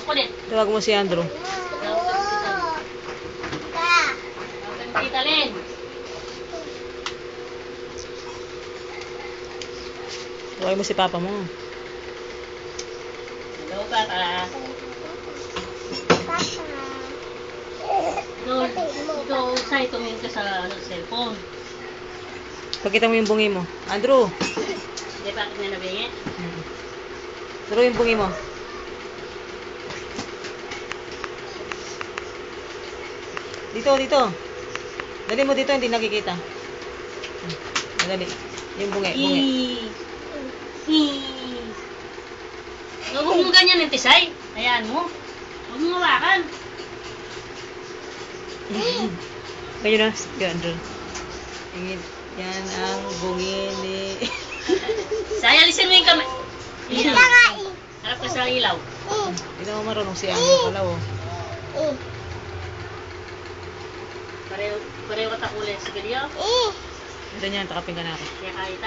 kulit. Tawag mo si Andrew. Tita Len. Tawag mo si Papa mo. Hello, Papa. Ito, sa'yo tumingin ka sa cellphone. Pakita mo yung bungi mo. Andrew. Hindi, bakit na nabingit? Andrew, yung bungi mo. Dito, dito. Dali mo dito, hindi nakikita. Dali. Yung bungi, bungi. Huwag mo ganyan yung tisay. Ayan mo. Huwag mo hawakan. Ayun na, sige Andrew. Yan ang bungi ni... Say, alisin mo yung kamay. Harap ka sa ilaw. Hindi mo marunong si Andrew pala, oh. Pareho ka takulay sa gilyo. Ito niyan, takapin ka na ako. Kaya kahit